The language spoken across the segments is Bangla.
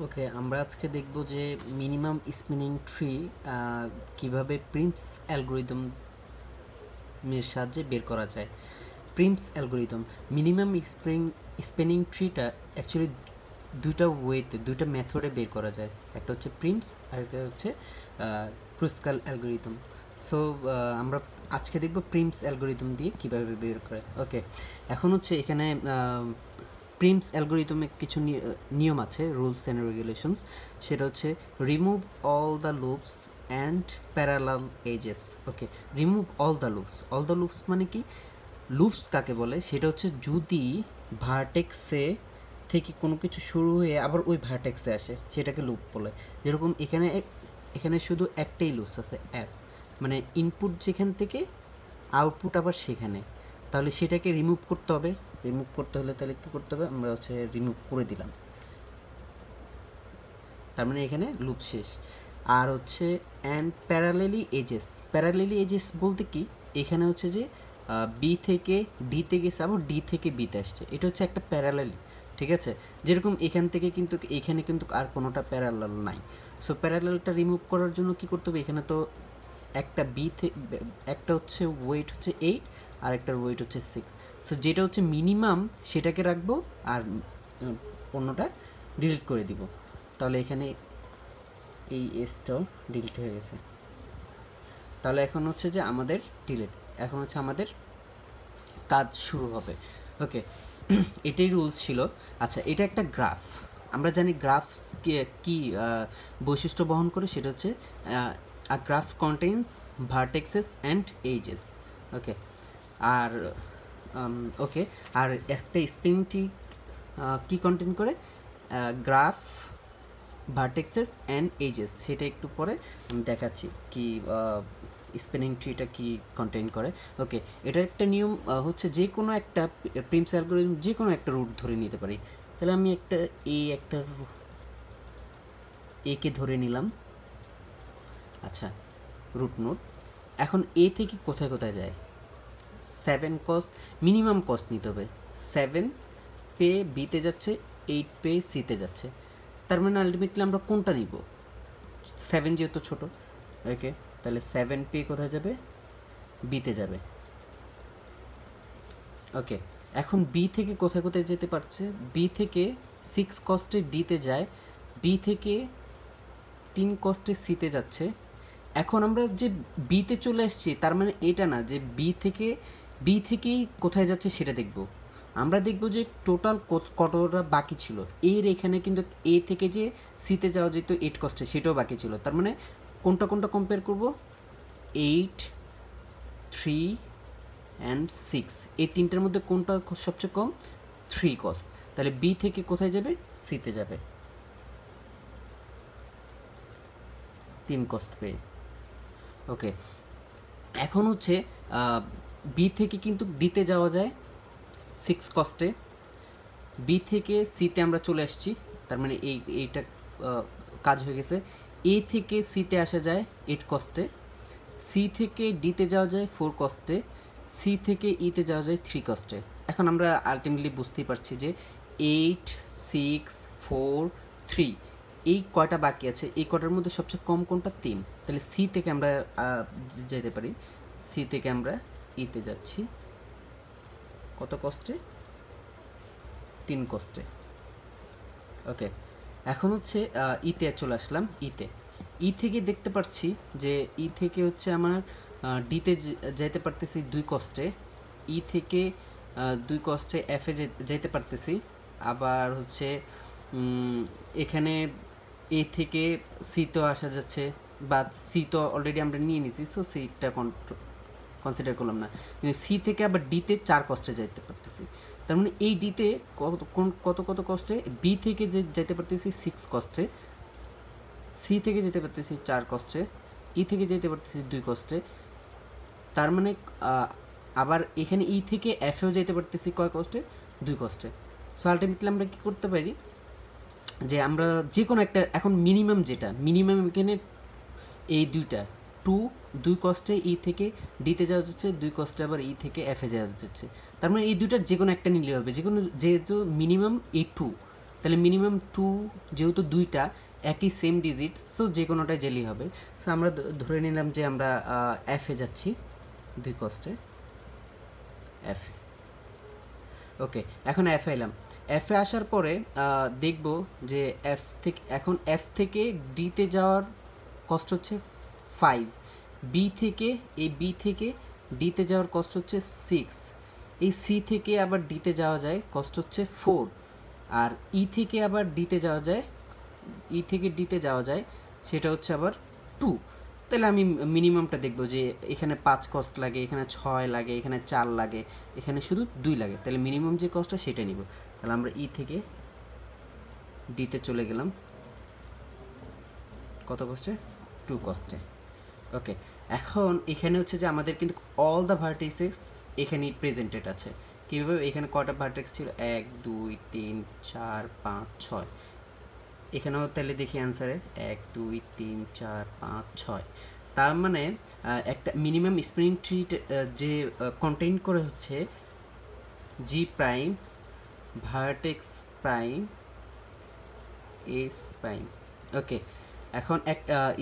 ওকে, আমরা আজকে দেখব যে মিনিমাম স্পিনিং ট্রি কিভাবে প্রিমস অ্যালগরিদমের সাহায্যে বের করা যায়। প্রিমস অ্যালগরিদম মিনিমাম স্পিনিং ট্রিটা অ্যাকচুয়ালি দুইটা মেথডে বের করা যায়। একটা হচ্ছে প্রিমস আর একটা হচ্ছে ক্রুস্কাল অ্যালগরিদম। সো আমরা আজকে দেখব প্রিমস অ্যালগরিদম দিয়ে কিভাবে বের করে। ওকে, এখন হচ্ছে এখানে প্রিমস অ্যালগরিদমে কিছু নিয়ম আছে, রুলস অ্যান্ড রেগুলেশনস। সেটা হচ্ছে remove all the loops and parallel edges. Okay, remove all the loops মানে কি? লুপস কাকে বলে? সেটা হচ্ছে যদি ভার্টেক্সে থেকে কোনো কিছু শুরু হয়ে আবার ওই ভার্টেক্সে আসে সেটাকে লুপ বলে। যেরকম এখানে শুধু একটাই লুপস আছে, অ্যাপ মানে ইনপুট যেখান থেকে আউটপুট আবার সেখানে, তাহলে সেটাকে রিমুভ করতে হবে। রিমুভ করতে হলে তাহলে কী করতে হবে? আমরা হচ্ছে রিমুভ করে দিলাম, তার মানে এখানে লুপ শেষ। আর হচ্ছে অ্যান্ড প্যারালেলি এজেস বলতে কি? এখানে হচ্ছে যে বি থেকে ডিতে গেছে, আবার ডি থেকে বিতে আসছে, এটা হচ্ছে একটা প্যারালেলি। ঠিক আছে, যেরকম এখান থেকে কিন্তু এখানে কিন্তু আর কোনোটা প্যারালাল নাই। সো প্যারালেলটা রিমুভ করার জন্য কি করতে হবে? এখানে তো একটা একটা হচ্ছে ওয়েট হচ্ছে 8 আর একটার ওয়েট হচ্ছে 6। সো যেটা হচ্ছে মিনিমাম সেটাকে রাখবো আর অন্যটা ডিলিট করে দিব। তাহলে এখানে এই এসটাও ডিলিট হয়ে গেছে। তাহলে এখন হচ্ছে যে আমাদের ডিলিট, এখন হচ্ছে আমাদের কাজ শুরু হবে। ওকে, এটাই রুলস ছিল। আচ্ছা, এটা একটা গ্রাফ। আমরা জানি গ্রাফ কি বৈশিষ্ট্য বহন করে, সেটা হচ্ছে আ গ্রাফ কন্টেইনস ভার্টেক্সেস অ্যান্ড এজেস। ওকে, আর ওকে, আর একটা স্প্রিংটি কি কন্টেইন করে? গ্রাফ, ভার্টেক্সেস অ্যান্ড এজেস, সেটা একটু পরে আমি দেখাচ্ছি কি স্পিনিং ট্রিটা কি কন্টেইন করে। ওকে, এটার একটা নিয়ম হচ্ছে যে কোনো একটা প্রিমস অ্যালগরিদম যে কোনো একটা রুট ধরে নিতে পারি। তাহলে আমি একটা এ কে ধরে নিলাম। আচ্ছা, রুট নোট। এখন এ থেকে কোথায় কোথায় যায়? 7 কস্ট, মিনিমাম কস্ট নিতে হবে। 7 পে বিতে যাচ্ছে, 8 পে সিতে যাচ্ছে। তার মানে আলটিমেটলি আমরা কোনটা নিব? 7 যেহেতু ছোট। ওকে, তাহলে 7 পে কোথায় যাবে? বিতে যাবে। ওকে, এখন বি থেকে কোথায় কোথায় যেতে পারছে? বি থেকে 6 কস্টে ডিতে যায়, বি থেকে 3 কস্টে সিতে যাচ্ছে। এখন আমরা যে বিতে চলে আসছি, তার মানে এটা না যে বি থেকেই কোথায় যাচ্ছে সেটা দেখব। আমরা দেখব যে টোটাল কতটা বাকি ছিল। এর এখানে কিন্তু এ থেকে যে সিতে যাওয়া যেত 8 কস্টে, সেটাও বাকি ছিল। তার মানে কোনটা কোনটা কম্পেয়ার করব? 8, 3 অ্যান্ড 6, এই তিনটার মধ্যে কোনটা সবচেয়ে কম? 3 কস্ট। তাহলে বি থেকে কোথায় যাবে? সিতে যাবে 3 কস্ট পেয়ে। ওকে, এখন হচ্ছে বি থেকে কিন্তু ডিতে যাওয়া যায় 6 কস্টে, বি থেকে সিতে আমরা চলে আসছি, তার মানে এইটা কাজ হয়ে গেছে। এ থেকে সিতে আসা যায় 8 কস্টে, সি থেকে ডিতে যাওয়া যায় 4 কস্টে, সি থেকে ইতে যাওয়া যায় 3 কস্টে। এখন আমরা আলটিমেটলি বুঝতেই পারছি যে 8, 6, 4, 3 এই কয়টা বাকি আছে, এই কয়টার মধ্যে সবচেয়ে কম কোনটা? 3। তাহলে সি থেকে আমরা যেতে পারি, সি থেকে আমরা ইতে যাচ্ছি কত কস্টে? 3 কস্টে। ওকে, এখন হচ্ছে ইতে চলে আসলাম। ই থেকে দেখতে পাচ্ছি যে ই থেকে হচ্ছে আমার ডিতে যেতে পারতেছি 2 কস্টে, ই থেকে 2 কস্টে এফে যেতে পারতেছি। আবার হচ্ছে এখানে এ থেকে সি তো আসা যাচ্ছে, বা সি তো অলরেডি আমরা নিয়ে নিছি, সো সিটা কনসিডার করলাম না। কিন্তু সি থেকে আবার ডিতে 4 কস্টে যাইতে পারতেছি। তার মানে এই ডিতে কত কত কস্টে? বি থেকে যেতে পারতেছি 6 কস্টে, সি থেকে যেতে পারতেছি 4 কস্টে, ই থেকে যেতে পারতেছি 2 কস্টে। তার মানে আবার এখানে ই থেকে এফেও যেতে পারতেছি কয় কস্টে? 2 কস্টে। সো আলটিমেটলি আমরা কী করতে পারি যে আমরা যে কোনো একটা, এখন মিনিমাম এখানে এই দুইটা 2 কস্টে ই থেকে ডিতে যাওয়া যাচ্ছে, 2 কস্টে আবার ই থেকে এফে যাওয়া যাচ্ছে। তার মানে এই দুইটার যে কোনো একটা নিলে হবে, যে কোনো, যেহেতু মিনিমাম এই 2, তাহলে মিনিমাম 2 যেহেতু দুইটা একই সেম ডিজিট, সো যে কোনোটাই জেলি হবে। সো আমরা ধরে নিলাম যে আমরা এফে যাচ্ছি, 2 কস্টে এফ। ওকে, এখন এফে এলাম। এফে আসার পরে দেখব যে এফ থেকে ডিতে যাওয়ার কষ্ট হচ্ছে 5, বি থেকে ডিতে যাওয়ার কষ্ট হচ্ছে 6, এই সি থেকে আবার ডিতে যাওয়া যায় কষ্ট হচ্ছে 4, আর থেকে আবার ডিতে যাওয়া যায় সেটা হচ্ছে আবার 2। তাহলে আমি মিনিমামটা দেখব যে এখানে 5 কস্ট লাগে, এখানে 6 লাগে, এখানে 4 লাগে, এখানে শুধু 2 লাগে। তাহলে মিনিমাম যে কস্টটা সেটা নিব। তাহলে আমরা থেকে ডিতে চলে গেলাম কত কস্টে? 2 কস্টে। ওকে, এখন এখানে হচ্ছে যে আমাদের কিন্তু অল দ্য ভার্টিসেস এখানেই প্রেজেন্টেড আছে। কীভাবে? এখানে কয়টা ভার্টেক্স ছিল? 1 2 3 4 5 6। এখানেও তাহলে দেখি অ্যান্সারে 1 2 3 4 5 6। তার মানে একটা মিনিমাম স্প্রিং ট্রি যে কন্টেইন করে হচ্ছে G prime, vertex prime, S prime. Okay, এখন এক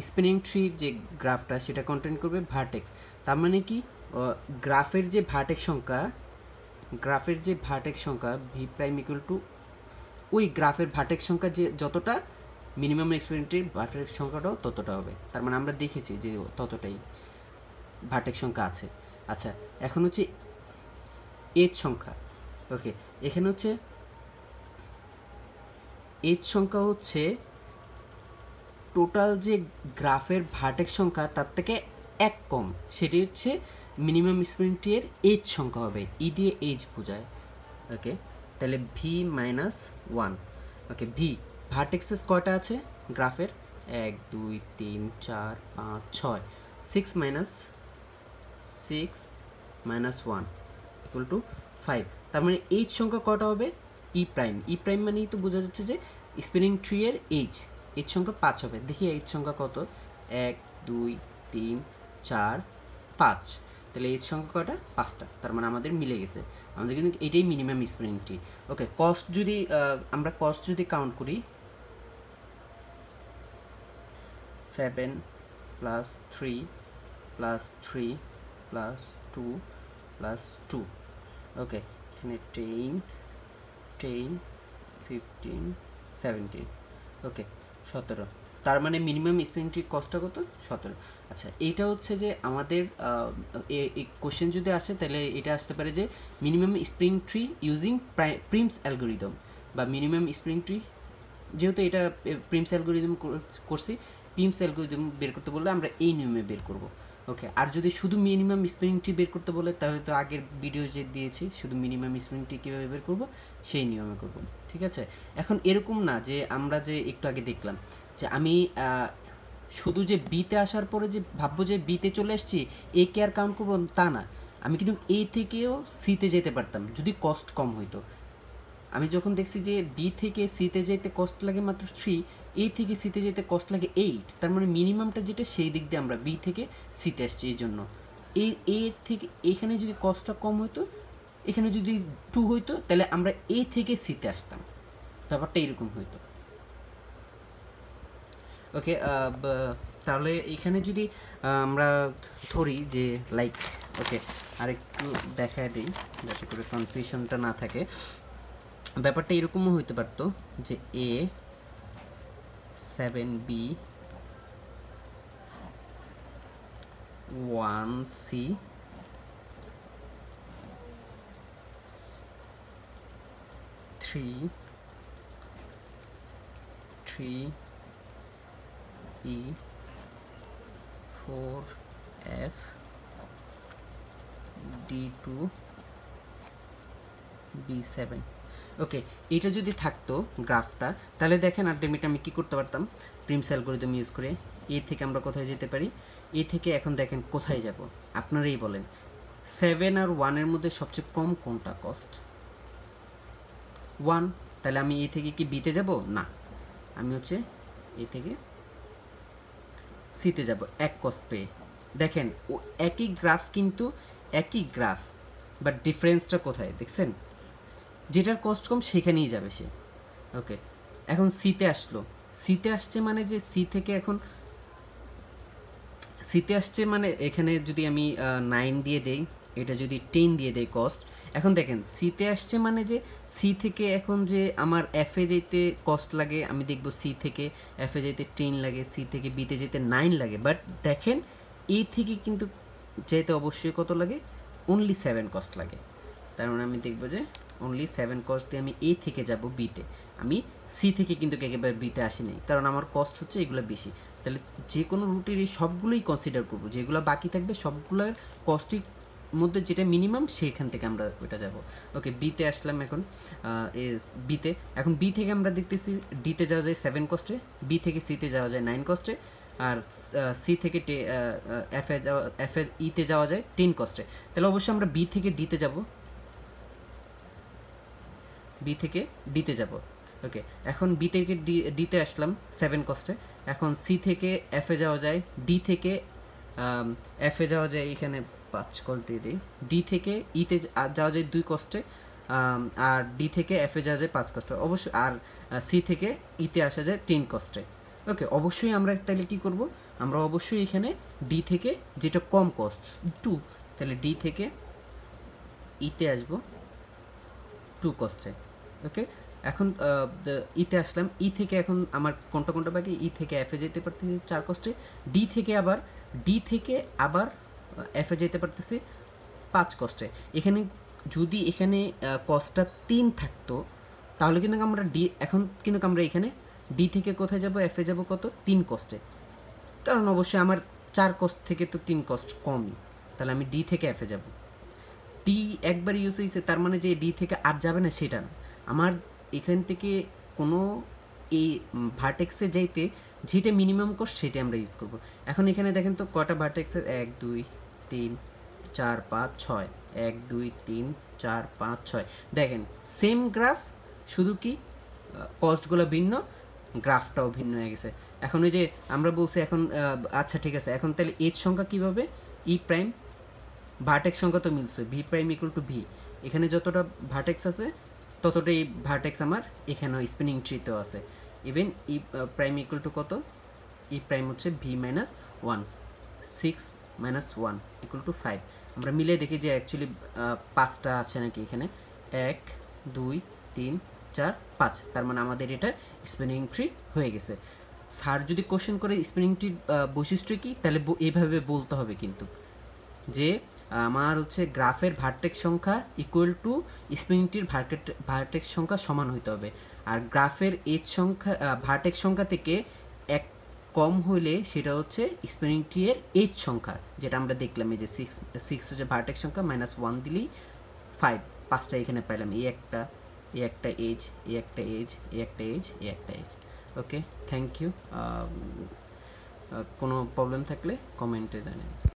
স্পিনিং ট্রির যে গ্রাফটা সেটা কন্টেইন করবে ভার্টেক্স। তার মানে কি গ্রাফের যে ভার্টেক্স সংখ্যা ভি প্রাইম ইকুয়াল টু ওই গ্রাফের ভার্টেক্স সংখ্যা যে যতটা, মিনিমাম স্পিনিং ট্রির ভার্টেক্স সংখ্যাটাও ততটা হবে। তার মানে আমরা দেখেছি যে ততটাই ভার্টেক্স সংখ্যা আছে। আচ্ছা, এখন হচ্ছে এজ সংখ্যা। ওকে, এখানে হচ্ছে এজ সংখ্যা হচ্ছে টোটাল যে গ্রাফের ভার্টেক্স সংখ্যা তার থেকে 1 কম, সেটি হচ্ছে মিনিমাম স্প্রিং ট্রি এর এজ সংখ্যা হবে। দিয়ে এজ বোঝায়। ওকে, তাহলে ভি মাইনাস 1। ওকে, ভি ভার্টেক্সেস কয়টা আছে গ্রাফের? 1 2 3 4 5 6। 6 মাইনাস 1 ইকুয়াল টু 5। তার মানে এইচ সংখ্যা কয়টা হবে? ই প্রাইম মানেই তো বোঝা যাচ্ছে যে স্পিনিং ট্রি এর এইচ সংখ্যা 5 হবে। দেখি এইচ সংখ্যা কত? 1 2 3 4 5। তাহলে এইচ সংখ্যা কয়টা? 5টা। তার মানে আমাদের মিলে গেছে, আমাদের কিন্তু এটাই মিনিমাম স্পিনিং ট্রি। ওকে, কস্ট যদি আমরা কাউন্ট করি, 7 প্লাস 3 প্লাস 3 প্লাস 2 প্লাস 2। ওকে, এখানে 10 15 17। ওকে, 17। তার মানে মিনিমাম স্প্রিং ট্রি কস্টটা কত? 17। আচ্ছা, এইটা হচ্ছে যে আমাদের কোশ্চেন যদি আসে তাহলে এটা আসতে পারে যে minimum spanning tree using Prim's algorithm, বা মিনিমাম স্প্রিং ট্রি, যেহেতু এটা প্রিমস অ্যালগোরিদম করছি, প্রিমস অ্যালগোরিদম বের করতে বললে আমরা এই নিয়মে বের করব। ওকে, আর যদি শুধু মিনিমাম স্প্রিং ট্রি বের করতে বলে তাহলে তো আগের ভিডিও যে দিয়েছি শুধু মিনিমাম স্প্রিং ট্রি কীভাবে বের করব সেই নিয়মে করব। ঠিক আছে, এখন এরকম না যে আমরা যে একটু আগে দেখলাম যে আমি শুধু যে বিতে আসার পরে যে ভাববো যে বিতে চলে এসেছি এ কে আর কাউন্ট করবো, তা না। আমি কিন্তু এ থেকেও সিতে যেতে পারতাম যদি কস্ট কম হইতো। আমি যখন দেখছি যে বি থেকে সিতে যেতে কস্ট লাগে মাত্র 3, এ থেকে সিতে যেতে কস্ট লাগে 8, তার মানে মিনিমামটা যেটা সেই দিক দিয়ে আমরা বি থেকে সিতে আসছি। এই জন্য এ থেকে এখানে যদি কস্টটা কম হতো, এখানে যদি 2 হইতো, তাহলে আমরা এ থেকে সিতে আসতাম, ব্যাপারটা এরকম হইতো। ওকে, তাহলে এখানে যদি আমরা ধরি যে লাইক, ওকে আরেকটু দেখা দিই যাতে করে কনফিউশনটা না থাকে। ব্যাপারটা এরকমও হইতে পারতো যে এ 7b 1c 3 3e 4f d2 b7। ওকে, এটা যদি থাকতো গ্রাফটা, তাহলে দেখেন আলটিমেটলি আমি কী করতে পারতাম? প্রিমস অ্যালগোরিদম ইউজ করে এ থেকে আমরা কোথায় যেতে পারি? এ থেকে এখন দেখেন কোথায় যাব, আপনারাই বলেন। 7 আর 1-এর মধ্যে সবচেয়ে কম কোনটা কস্ট? 1। তাহলে আমি এ থেকে কি বিতে যাব? না, আমি হচ্ছে এ থেকে সিতে যাব 1 কস্ট পেয়ে। দেখেন ও একই গ্রাফ, কিন্তু একই গ্রাফ, বাট ডিফারেন্সটা কোথায় দেখছেন? যেটার কস্ট কম সেখানেই যাবে সে। ওকে, এখন সিতে আসলো, সিতে আসছে মানে যে সিতে আসছে মানে এখানে যদি আমি 9 দিয়ে দেই, এটা যদি 10 দিয়ে দেই কস্ট, এখন দেখেন সিতে আসছে মানে যে সি থেকে এখন যে আমার এফে যেতে কস্ট লাগে, আমি দেখব সি থেকে এফে যেতে 10 লাগে, সি থেকে বিতে যেতে 9 লাগে, বাট দেখেন এই থেকে কিন্তু যেতে অবশ্যই কত লাগে, অনলি 7 কস্ট লাগে। তার মানে আমি দেখব যে অনলি 7 কস্ট দিয়ে আমি এ থেকে যাব বিতে, আমি সি থেকে কিন্তু একেবারে বিতে আসিনি, কারণ আমার কস্ট হচ্ছে এগুলো বেশি। তাহলে যে কোনো রুটের এই সবগুলোই কনসিডার করব, যেগুলো বাকি থাকবে সবগুলোর কস্টের মধ্যে যেটা মিনিমাম সেইখান থেকে আমরা ওইটা যাব। ওকে, বিতে আসলাম এখন, বিতে এখন বি থেকে আমরা দেখতেছি ডিতে যাওয়া যায় 7 কস্টে, বি থেকে সিতে যাওয়া যায় 9 কস্টে, আর সি থেকে এফ এ ইতে যাওয়া যায় 10 কস্টে। তাহলে অবশ্যই আমরা বি থেকে ডিতে যাব, বি থেকে ডিতে যাব। ওকে, এখন বি থেকে ডিতে আসলাম 7 কস্টে। এখন সি থেকে এফে যাওয়া যায়, ডি থেকে এফে যাওয়া যায়, এখানে 5 কস্ট দিয়ে দিই, ডি থেকে ইতে যাওয়া যায় 2 কস্টে, আর ডি থেকে এফে যাওয়া যায় 5 কস্টে অবশ্যই, আর সি থেকে ইতে আসা যায় 10 কস্টে। ওকে, অবশ্যই আমরা তাহলে কী করব, আমরা অবশ্যই এখানে ডি থেকে যেটা কম কস্ট 2, তাহলে ডি থেকে ইতে আসবো 2 কস্টে। ওকে, এখন ইতে আসলাম, ই থেকে এখন আমার কোনটা বাকি, ই থেকে এফে যেতে পারতেছি 4 কস্টে, ডি থেকে আবার এফে যেতে পারতেছি 5 কস্টে। এখানে যদি এখানে কস্টটা 3 থাকতো তাহলে কিন্তু আমরা এখন কিন্তু আমরা এখানে ডি থেকে কোথায় যাব, এফে যাব কত, 3 কস্টে, কারণ অবশ্যই আমার 4 কস্ট থেকে তো 3 কস্ট কমই, তাহলে আমি ডি থেকে এফে যাব। ডি একবার ইউজ হয়েছে তার মানে যে ডি থেকে আর যাবে না সেটা না, আমার এখান থেকে কোনো এই ভার্টেক্সে যাইতে যেটা মিনিমাম কস্ট সেটা আমরা ইউজ করব। এখন এখানে দেখেন তো কয়টা ভার্টেক্সের, 1 2 3 4 5 6, 1 2 3 4 5 6, দেখেন সেম গ্রাফ, শুধু কি কস্টগুলো ভিন্ন, গ্রাফটাও ভিন্ন হয়ে গেছে। এখন ওই যে আমরা বলছি এখন আচ্ছা ঠিক আছে, এখন তাহলে এজ সংখ্যা কীভাবে, ই প্রাইম ভার্টেক্স সংখ্যা তো মিলছে, V prime equal to V, এখানে যতটা ভার্টেক্স আছে ততটাই ভার্টেক্স আমার এখানেও স্পিনিং ট্রিতেও আছে। Even E prime equal to কত, ই প্রাইম হচ্ছে V minus 1, 6 minus 1 equal to 5। আমরা মিলে দেখি যে অ্যাকচুয়ালি 5টা আছে নাকি এখানে, 1 2 3 4 5, তার মানে আমাদের এটা স্পিনিং ট্রি হয়ে গেছে। স্যার যদি কোশ্চেন করে স্পিনিং ট্রির বৈশিষ্ট্য কী, তাহলে এইভাবে বলতে হবে কিন্তু, যে আমার হচ্ছে গ্রাফের ভার্টেক্স সংখ্যা ইকুয়াল টু স্প্রিং ট্রির ভার্টেক্স সংখ্যা সমান হইতে হবে, আর গ্রাফের এজ সংখ্যা ভার্টেক্স সংখ্যা থেকে এক কম হইলে সেটা হচ্ছে স্প্রিং ট্রির এজ সংখ্যা, যেটা আমরা দেখলাম এই যে 6 হচ্ছে ভার্টেক্স সংখ্যা, -1 দিলেই 5, 5টা এখানে পাইলাম, এই একটা এজ, এই একটা এজ, এই একটা এজ, এই একটা এজ। Okay, thank you. কোনো প্রবলেম থাকলে কমেন্টে জানান।